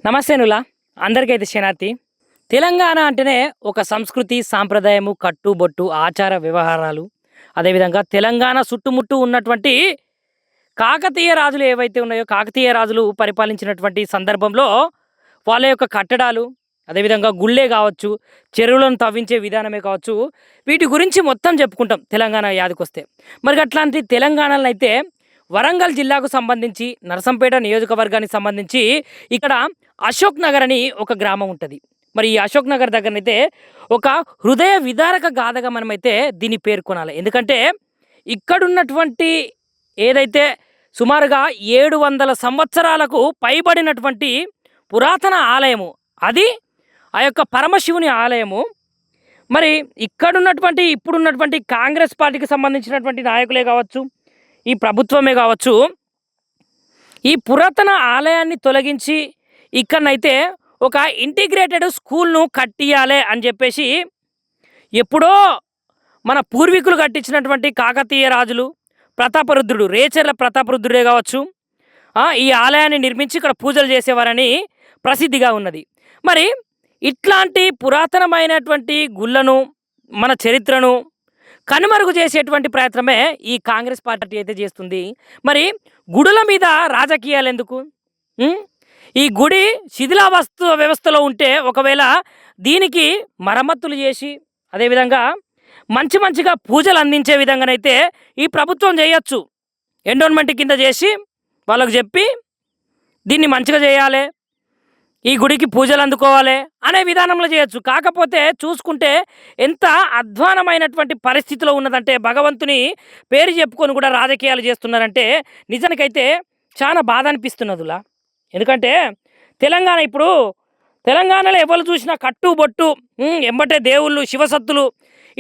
నమస్తేనులా అందరికైతే శనార్థి. తెలంగాణ అంటేనే ఒక సంస్కృతి, సాంప్రదాయము, కట్టుబొట్టు, ఆచార వ్యవహారాలు, అదేవిధంగా తెలంగాణ చుట్టుముట్టు ఉన్నటువంటి కాకతీయ రాజులు ఏవైతే ఉన్నాయో, కాకతీయ రాజులు పరిపాలించినటువంటి సందర్భంలో వాళ్ళ యొక్క కట్టడాలు, అదేవిధంగా గుళ్ళే కావచ్చు, చెరువులను తవ్వించే విధానమే కావచ్చు, వీటి గురించి మొత్తం చెప్పుకుంటాం తెలంగాణ యాదికొస్తే. మరి అట్లాంటి తెలంగాణలో అయితే వరంగల్ జిల్లాకు సంబంధించి నరసంపేట నియోజకవర్గానికి సంబంధించి ఇక్కడ అశోక్ నగర్ అని ఒక గ్రామం ఉంటుంది. మరి ఈ అశోక్ నగర్ దగ్గరనైతే ఒక హృదయ విదారక గాథగా మనమైతే దీన్ని పేర్కొనాలి. ఎందుకంటే ఇక్కడున్నటువంటి ఏదైతే సుమారుగా 700 సంవత్సరాలకు పైబడినటువంటి పురాతన ఆలయము, అది ఆ యొక్క పరమశివుని ఆలయము. మరి ఇక్కడున్నటువంటి ఇప్పుడున్నటువంటి కాంగ్రెస్ పార్టీకి సంబంధించినటువంటి నాయకులే కావచ్చు, ఈ ప్రభుత్వమే కావచ్చు, ఈ పురాతన ఆలయాన్ని తొలగించి ఇక్కడనైతే ఒక ఇంటిగ్రేటెడ్ స్కూల్ను కట్టియాలి అని చెప్పేసి ఎప్పుడో మన పూర్వీకులు కట్టించినటువంటి కాకతీయ రాజులు, ప్రతాపరుద్రుడు, రేచర్ల ప్రతాపరుద్రుడే కావచ్చు, ఈ ఆలయాన్ని నిర్మించి ఇక్కడ పూజలు చేసేవారని ప్రసిద్ధిగా ఉన్నది. మరి ఇట్లాంటి పురాతనమైనటువంటి గుళ్ళను, మన చరిత్రను కనుమరుగు చేసేటువంటి ప్రయత్నమే ఈ కాంగ్రెస్ పార్టీ అయితే చేస్తుంది. మరి గుడుల మీద రాజకీయాలు ఎందుకు? ఈ గుడి శిథిలావస్తు వ్యవస్థలో ఉంటే ఒకవేళ దీనికి మరమ్మతులు చేసి అదేవిధంగా మంచిగా పూజలు అందించే విధంగానైతే ఈ ప్రభుత్వం చేయొచ్చు. ఎండోన్మెంట్ కింద చేసి వాళ్ళకు చెప్పి దీన్ని మంచిగా చేయాలి, ఈ గుడికి పూజలు అందుకోవాలి అనే విధానంలో చేయొచ్చు. కాకపోతే చూసుకుంటే ఎంత అధ్వానమైనటువంటి పరిస్థితిలో ఉన్నదంటే, భగవంతుని పేరు చెప్పుకొని కూడా రాజకీయాలు చేస్తున్నారంటే నిజానికైతే చాలా బాధ అనిపిస్తున్నదిలా. ఎందుకంటే ఇప్పుడు తెలంగాణలో ఎవరు చూసినా కట్టుబొట్టు, ఎంబటే దేవుళ్ళు, శివసత్తులు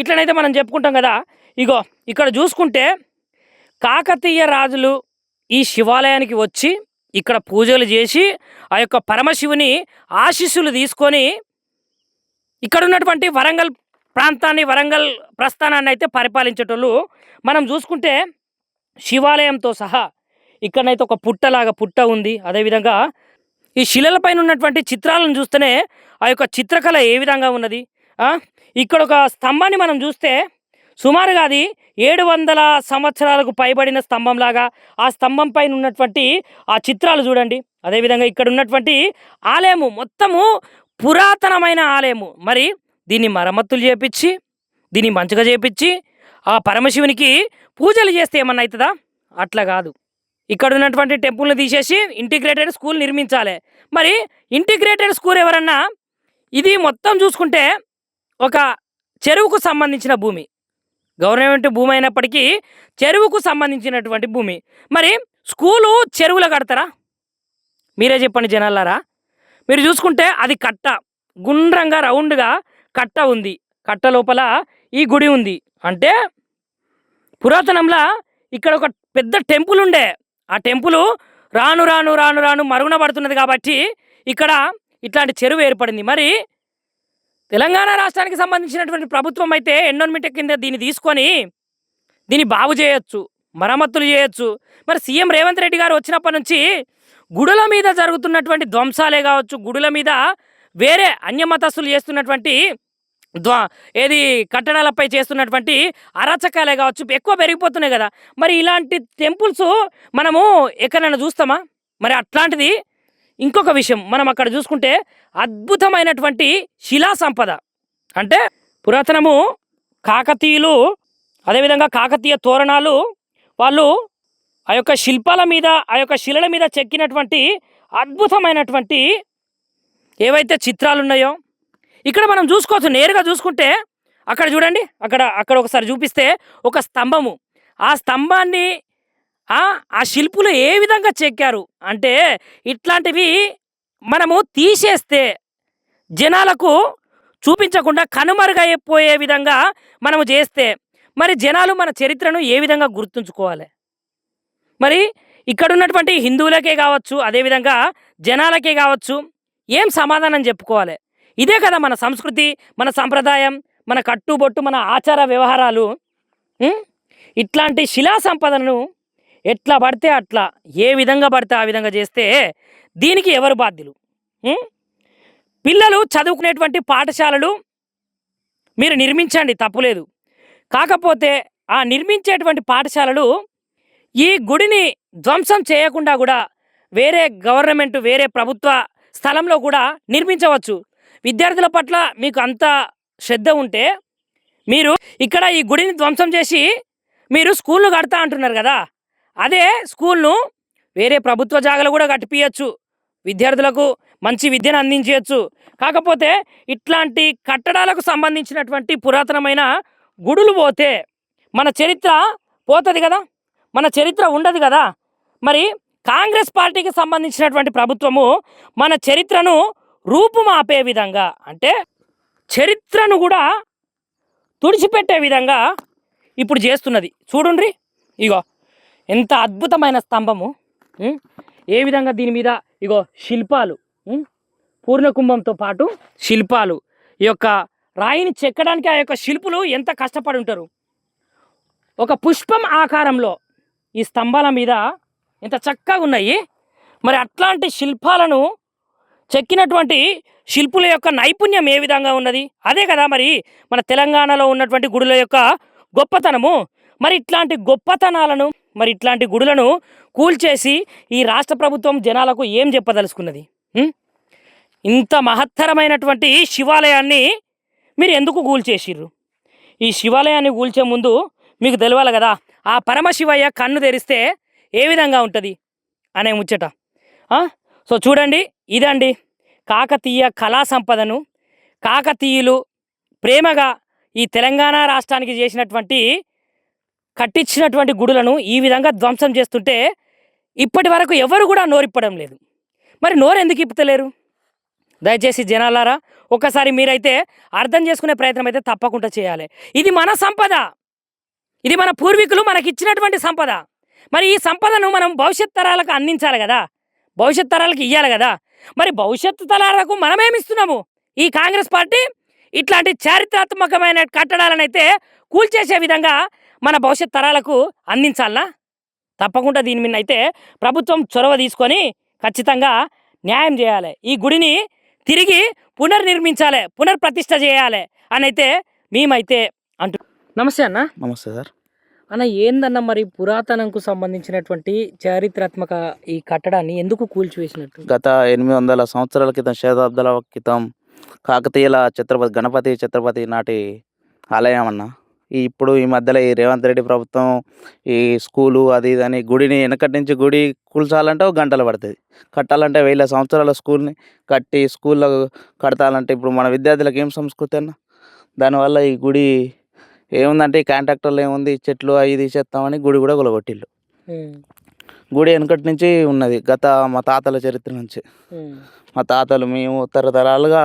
ఇట్లనైతే మనం చెప్పుకుంటాం కదా. ఇగో ఇక్కడ చూసుకుంటే కాకతీయ రాజులు ఈ శివాలయానికి వచ్చి ఇక్కడ పూజలు చేసి ఆ యొక్క పరమశివుని ఆశీస్సులు తీసుకొని ఇక్కడ ఉన్నటువంటి వరంగల్ ప్రాంతాన్ని, వరంగల్ ప్రస్థానాన్ని అయితే పరిపాలించేటోళ్ళు. మనం చూసుకుంటే శివాలయంతో సహా ఇక్కడనైతే ఒక పుట్ట ఉంది. అదేవిధంగా ఈ శిలలపైన ఉన్నటువంటి చిత్రాలను చూస్తేనే ఆ యొక్క చిత్రకళ ఏ విధంగా ఉన్నది. ఇక్కడ ఒక స్తంభాన్ని మనం చూస్తే సుమారుగా అది 700 సంవత్సరాలకు పైబడిన స్తంభంలాగా, ఆ స్తంభం పైన ఉన్నటువంటి ఆ చిత్రాలు చూడండి. అదేవిధంగా ఇక్కడ ఉన్నటువంటి ఆలయము మొత్తము పురాతనమైన ఆలయము. మరి దీన్ని మరమ్మతులు చేపించి, దీన్ని మంచిగా చేపించి ఆ పరమశివునికి పూజలు చేస్తే ఏమన్నా అవుతుందా? అట్లా కాదు. ఇక్కడ ఉన్నటువంటి టెంపుల్ని తీసేసి ఇంటిగ్రేటెడ్ స్కూల్ నిర్మించాలి. మరి ఇంటిగ్రేటెడ్ స్కూల్ ఎవరన్నా, ఇది మొత్తం చూసుకుంటే ఒక చెరువుకు సంబంధించిన భూమి, గవర్నమెంట్ భూమి అయినప్పటికీ చెరువుకు సంబంధించినటువంటి భూమి. మరి స్కూలు చెరువులో కడతారా? మీరే చెప్పండి జనాలారా. మీరు చూసుకుంటే అది కట్ట, గుండ్రంగా రౌండ్గా కట్ట ఉంది. కట్ట లోపల ఈ గుడి ఉంది. అంటే పురాతనంలో ఇక్కడ ఒక పెద్ద టెంపుల్ ఉండే. ఆ టెంపుల్ రాను రాను రాను రాను మరుగున పడుతున్నది కాబట్టి ఇక్కడ ఇట్లాంటి చెరువు ఏర్పడింది. మరి తెలంగాణ రాష్ట్రానికి సంబంధించినటువంటి ప్రభుత్వం అయితే ఎండోన్మెంట్ కింద దీన్ని తీసుకొని దీన్ని బాగు చేయొచ్చు, మరమ్మతులు చేయొచ్చు. మరి సీఎం రేవంత్ రెడ్డి గారు వచ్చినప్పటి నుంచి గుడుల మీద జరుగుతున్నటువంటి ధ్వంసాలే కావచ్చు, గుడుల మీద వేరే అన్యమతస్తులు చేస్తున్నటువంటి కట్టడాలపై చేస్తున్నటువంటి అరాచకాలే కావచ్చు ఎక్కువ పెరిగిపోతున్నాయి కదా. మరి ఇలాంటి టెంపుల్స్ మనము ఎక్కడైనా చూస్తామా? మరి అట్లాంటిది ఇంకొక విషయం, మనం అక్కడ చూసుకుంటే అద్భుతమైనటువంటి శిలా సంపద. అంటే పురాతనము కాకతీయులు, అదేవిధంగా కాకతీయ తోరణాలు, వాళ్ళు ఆ యొక్క శిల్పాల మీద, ఆ యొక్క శిలల మీద చెక్కినటువంటి అద్భుతమైనటువంటి ఏవైతే చిత్రాలు ఉన్నాయో ఇక్కడ మనం చూసుకోవచ్చు. నేరుగా చూసుకుంటే అక్కడ చూడండి, అక్కడ ఒకసారి చూపిస్తే ఒక స్తంభము, ఆ స్తంభాన్ని ఆ శిల్పులు ఏ విధంగా చెక్కారు అంటే ఇట్లాంటివి మనము తీసేస్తే జనాలకు చూపించకుండా కనుమరుగైపోయే విధంగా మనము చేస్తే మరి జనాలు మన చరిత్రను ఏ విధంగా గుర్తుంచుకోవాలి? మరి ఇక్కడ ఉన్నటువంటి హిందువులకే కావచ్చు, అదేవిధంగా జనాలకే కావచ్చు, ఏం సమాధానం చెప్పుకోవాలి? ఇదే కదా మన సంస్కృతి, మన సంప్రదాయం, మన కట్టుబొట్టు, మన ఆచార వ్యవహారాలు. ఇట్లాంటి శిలా సంపదను ఎట్లా పడితే అట్లా, ఏ విధంగా పడితే ఆ విధంగా చేస్తే దీనికి ఎవరు బాధ్యులు? ఉం? పిల్లలు చదువుకునేటువంటి పాఠశాలలు మీరు నిర్మించండి, తప్పులేదు. కాకపోతే ఆ నిర్మించేటువంటి పాఠశాలలు ఈ గుడిని ధ్వంసం చేయకుండా కూడా వేరే గవర్నమెంట్ వేరే ప్రభుత్వ స్థలంలో కూడా నిర్మించవచ్చు. విద్యార్థుల పట్ల మీకు అంత శ్రద్ధ ఉంటే మీరు ఇక్కడ ఈ గుడిని ధ్వంసం చేసి మీరు స్కూల్ను కడతా అంటున్నారు కదా, అదే స్కూల్ను వేరే ప్రభుత్వ జాగాలు కూడా కట్టిపియచ్చు, విద్యార్థులకు మంచి విద్యను అందించవచ్చు. కాకపోతే ఇట్లాంటి కట్టడాలకు సంబంధించినటువంటి పురాతనమైన గుడులు పోతే మన చరిత్ర పోతుంది కదా, మన చరిత్ర ఉండదు కదా. మరి కాంగ్రెస్ పార్టీకి సంబంధించినటువంటి ప్రభుత్వము మన చరిత్రను రూపుమాపే విధంగా, అంటే చరిత్రను కూడా తుడిచిపెట్టే విధంగా ఇప్పుడు చేస్తున్నది. చూడుండ్రి, ఇగో ఎంత అద్భుతమైన స్తంభము, ఏ విధంగా దీని మీద ఇగో శిల్పాలు, పూర్ణకుంభంతో పాటు శిల్పాలు, ఈ యొక్క రాయిని చెక్కడానికి ఆ యొక్క శిల్పులు ఎంత కష్టపడి ఉంటారు. ఒక పుష్పం ఆకారంలో ఈ స్తంభాల మీద ఎంత చక్కగా ఉన్నాయి. మరి అట్లాంటి శిల్పాలను చెక్కినటువంటి శిల్పుల యొక్క నైపుణ్యం ఏ విధంగా ఉన్నది, అదే కదా మరి మన తెలంగాణలో ఉన్నటువంటి గుడుల యొక్క గొప్పతనము. మరి ఇట్లాంటి గొప్పతనాలను, మరి ఇట్లాంటి గుడులను కూల్చేసి ఈ రాష్ట్ర ప్రభుత్వం జనాలకు ఏం చెప్పదలుచుకున్నది? ఇంత మహత్తరమైనటువంటి శివాలయాన్ని మీరు ఎందుకు కూల్చేసిర్రు? ఈ శివాలయాన్ని కూల్చే ముందు మీకు తెలియాలి కదా, ఆ పరమశివయ్య కన్ను తెరిస్తే ఏ విధంగా ఉంటుంది అనే ముచ్చట. సో చూడండి, ఇదండి కాకతీయ కళా సంపదను కాకతీయులు ప్రేమగా ఈ తెలంగాణ రాష్ట్రానికి చేసినటువంటి కట్టించినటువంటి గుడులను ఈ విధంగా ధ్వంసం చేస్తుంటే ఇప్పటి వరకు ఎవరు కూడా నోరిప్పడం లేదు. మరి నోరు ఎందుకు ఇప్పుతలేరు? దయచేసి జనాలారా ఒక్కసారి మీరైతే అర్థం చేసుకునే ప్రయత్నం అయితే తప్పకుండా చేయాలి. ఇది మన సంపద, ఇది మన పూర్వీకులు మనకి ఇచ్చినటువంటి సంపద. మరి ఈ సంపదను మనం భవిష్యత్ తరాలకు అందించాలి కదా, భవిష్యత్ తరాలకు ఇవ్వాలి కదా. మరి భవిష్యత్తు తరాలకు మనమేమిస్తున్నాము? ఈ కాంగ్రెస్ పార్టీ ఇట్లాంటి చారిత్రాత్మకమైన కట్టడాలను అయితే కూల్చేసే విధంగా మన భవిష్యత్ తరాలకు అందించాలనా? తప్పకుండా దీని మీద అయితే ప్రభుత్వం చొరవ తీసుకొని ఖచ్చితంగా న్యాయం చేయాలి. ఈ గుడిని తిరిగి పునర్నిర్మించాలి, పునర్ప్రతిష్ఠ చేయాలి అని అయితే మేమైతే అంటు. నమస్తే అన్న. నమస్తే సార్. అన్న, ఏందన్న మరి పురాతనంకు సంబంధించినటువంటి చారిత్రాత్మక ఈ కట్టడాన్ని ఎందుకు కూల్చివేసినట్టు? గత 800 సంవత్సరాల క్రితం, శతాబ్దాల క్రితం కాకతీయుల గణపతి ఛత్రపతి నాటి ఆలయం అన్న. ఇప్పుడు ఈ మధ్యలో ఈ రేవంత్ రెడ్డి ప్రభుత్వం ఈ స్కూలు అది ఇదని గుడిని వెనకటి నుంచి గుడి కూల్చాలంటే ఒక గంటలు పడుతుంది, కట్టాలంటే 1000 సంవత్సరాల స్కూల్ని కట్టి స్కూల్లో కడతాలంటే ఇప్పుడు మన విద్యార్థులకు ఏం సంస్కృతి అన్న? దానివల్ల ఈ గుడి ఏముందంటే ఈ కాంట్రాక్టర్లు ఏముంది, చెట్లు అవి తీసేస్తామని గుడి కూడా కొలగొట్టిళ్ళు. గుడి వెనకటి నుంచి ఉన్నది, గత మా తాతల చరిత్ర నుంచి. మా తాతలు మేము తరతరాలుగా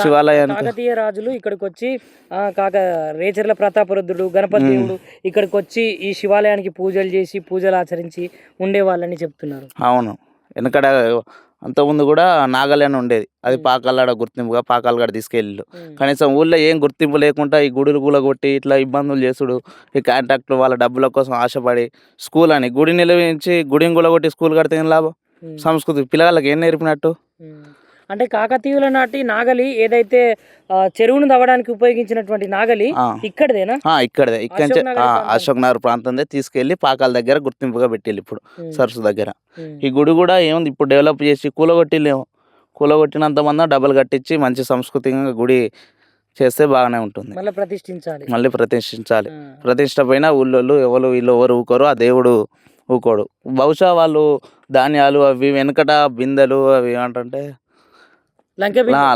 శివాలయానికి కాకతీయ రాజులు ఇక్కడికి వచ్చి రేచర్ల ప్రతాపరుద్రుడు గణపతి దేవుడు ఇక్కడికి వచ్చి ఈ శివాలయానికి పూజలు చేసి పూజలు ఆచరించి ఉండేవాళ్ళని చెప్తున్నారు. అవును, వెనకడ అంతకుముందు కూడా నాగలేని ఉండేది, అది పాకాలాడ గుర్తింపుగా పాకాలగడ తీసుకెళ్ళి కనీసం ఊళ్ళో ఏం గుర్తింపు లేకుండా ఈ గుడులు కూలగొట్టి ఇట్లా ఇబ్బందులు చేసుడు, ఈ కాంట్రాక్టులు వాళ్ళ డబ్బుల కోసం ఆశపడి స్కూల్ అని గుడి నిలవించి గుడిని కూలగొట్టి స్కూల్ కడితే ఏం లాభం? సంస్కృతి పిల్లగాళ్ళకి ఏం నేర్పినట్టు? అంటే కాకతీయుల నాటి నాగలి ఏదైతే చెరువును తవ్వడానికి ఉపయోగించినటువంటి నాగలి ఇక్కడదేనా? ఇక్కడదే, ఇక్కడి అశోక్ నగర్ ప్రాంతం తీసుకెళ్లి పాకాల దగ్గర గుర్తింపుగా పెట్టిల్లు ఇప్పుడు సరస్సు దగ్గర. ఈ గుడి కూడా ఏముంది ఇప్పుడు డెవలప్ చేసి కూలగొట్టిల్లేమో, కూలగొట్టినంత మంది డబ్బులు కట్టించి మంచి సంస్కృతిగా గుడి చేస్తే బాగానే ఉంటుంది. మళ్ళీ ప్రతిష్ఠించాలి. ప్రతిష్ట పైన ఊళ్ళో ఎవరు వీళ్ళు ఎవరు ఊకోరు, ఆ దేవుడు ఊకోడు. బహుశా వాళ్ళు ధాన్యాలు అవి వెనకట బిందెలు అవి ఏమంటే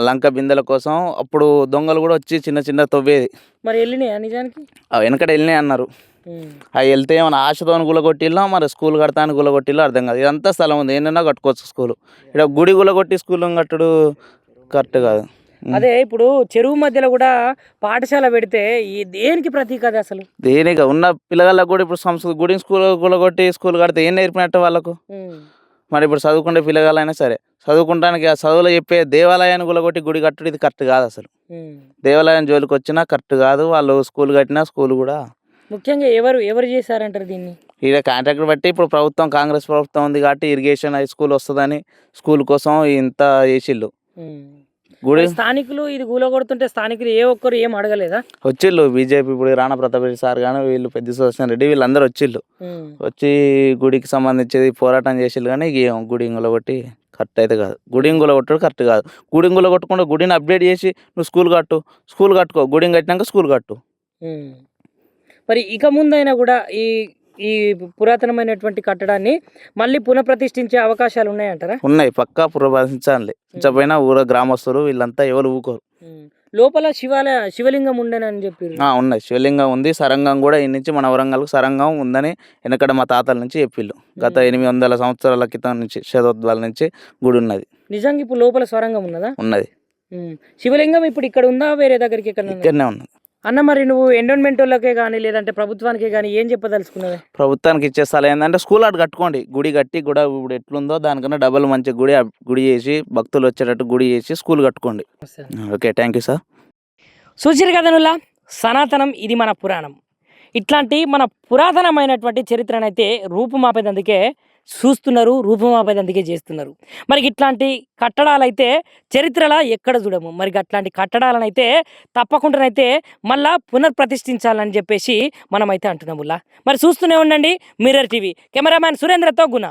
లంక బిందెల కోసం అప్పుడు దొంగలు కూడా వచ్చి చిన్న చిన్న తవ్వేది. మరి వెళ్ళినాయా నిజానికి? వెనకట వెళ్ళినాయి అన్నారు. అవి వెళ్తే ఏమైనా ఆశతో గులగొట్టిల్లా మరి స్కూల్ కడతాను గులగొట్టిల్లా అర్థం కాదు. ఇదంతా స్థలం ఉంది, ఏంటన్నా కట్టుకోవచ్చు స్కూల్. ఇక్కడ గుడి గులగొట్టి స్కూల్ కట్టుడు కరెక్ట్ కాదు. అదే ఇప్పుడు చెరువు మధ్యలో కూడా పాఠశాల పెడితే దేనికి ప్రతీక అది? అసలు దేనిగా ఉన్న పిల్లగాళ్ళకు కూడా ఇప్పుడు సంస్కృతి గుడి స్కూల్ గులగొట్టి స్కూల్ కడితే ఏం నేర్పినట్టు వాళ్ళకు? మరి ఇప్పుడు చదువుకుంటే పిల్లగాళ్ళైనా సరే చదువుకుంటానికి ఆ చదువులో చెప్పే దేవాలయాన్ని గులగొట్టి గుడి కట్టుడు ఇది కరెక్ట్ కాదు. అసలు దేవాలయం జోలికి వచ్చినా కరెక్ట్ కాదు. వాళ్ళు స్కూల్ కట్టినా స్కూల్ కూడా ముఖ్యంగా ఎవరు చేశారంటారు దీన్ని? ఈడ కాంట్రాక్ట్ బట్టి ఇప్పుడు ప్రభుత్వం కాంగ్రెస్ ప్రభుత్వం ఉంది కాబట్టి ఇరిగేషన్ హై స్కూల్ వస్తుందని స్కూల్ కోసం ఇంత చేసిళ్ళు. గుడి స్థానికులు ఇది కూలగొడుతుంటే స్థానికులు ఏ ఒక్కరు ఏం అడగలేదా? వచ్చిళ్ళు బీజేపీ ఇప్పుడు రాణా ప్రతాప్ రెడ్డి సార్ కానీ వీళ్ళు పెద్ద సుదర్శన్ రెడ్డి వీళ్ళందరూ వచ్చిళ్ళు. వచ్చి గుడికి సంబంధించేది పోరాటం చేసిళ్ళు కానీ ఏం గుడి ఇంగులగొట్టి కరెక్ట్ అయితే కాదు. గుడి ఇంగులగొట్టడు కరెక్ట్ కాదు. గుడి ఇంగులగొట్టకుండా గుడిని అప్డేట్ చేసి నువ్వు స్కూల్ కట్టుకో, గుడిని కట్టినాక స్కూల్ కట్టు. మరి ఇక ముందైనా కూడా ఈ ఈ పురాతనమైనటువంటి కట్టడాన్ని మళ్ళీ పునఃప్రతిష్ఠించే అవకాశాలు ఉన్నాయంటారా? ఉన్నాయి, పక్కా పునఃప్రతిష్ఠించాలి. పోయినా గ్రామస్తులు వీళ్ళంతా ఎవరు ఊకోరు. లోపల శివలింగం ఉండేనని చెప్పారు. ఉన్నాయి, శివలింగం ఉంది, సరంగం కూడా ఈ నుంచి మన వరంగల్కు సరంగం ఉందని వెనకడ మా తాతల నుంచి చెప్పిళ్ళు. గత 800 సంవత్సరాల క్రితం నుంచి శతాబ్దాల నుంచి గుడి ఉన్నది. నిజంగా ఇప్పుడు లోపల స్వరంగం ఉన్నదా? ఉన్నది. శివలింగం ఇప్పుడు ఇక్కడ ఉందా వేరే దగ్గరికి? ఇక్కడనే ఉన్నది అన్న. మరి నువ్వు ఎండోన్మెంట్ వాళ్ళకే కానీ లేదంటే ప్రభుత్వానికి కానీ ఏం చెప్పదలుచుకున్నావే? ప్రభుత్వానికి ఇచ్చేస్తాను ఏంటంటే స్కూల్ అటు కట్టుకోండి, గుడి కట్టి కూడా ఇప్పుడు ఎట్లుందో దానికన్నా డబల్ మంచి గుడి చేసి భక్తులు వచ్చేటట్టు గుడి చేసి స్కూల్ కట్టుకోండి. Okay, thank you sir. చూసిరు కదనులా, సనాతనం ఇది మన పురాణం. ఇట్లాంటి మన పురాతనమైనటువంటి చరిత్రనైతే రూపుమాపేదందుకే చూస్తున్నారు, రూపుమాపేదందుకే చేస్తున్నారు. మరి ఇట్లాంటి కట్టడాలైతే చరిత్రలో ఎక్కడ చూడము. మరి అట్లాంటి కట్టడాలనైతే తప్పకుండానైతే మళ్ళా పునఃప్రతిష్ఠించాలని చెప్పేసి మనమైతే అంటున్నాములా. మరి చూస్తూనే ఉండండి మిర్రర్ టీవీ. కెమెరామ్యాన్ సురేంద్రతో గుణ.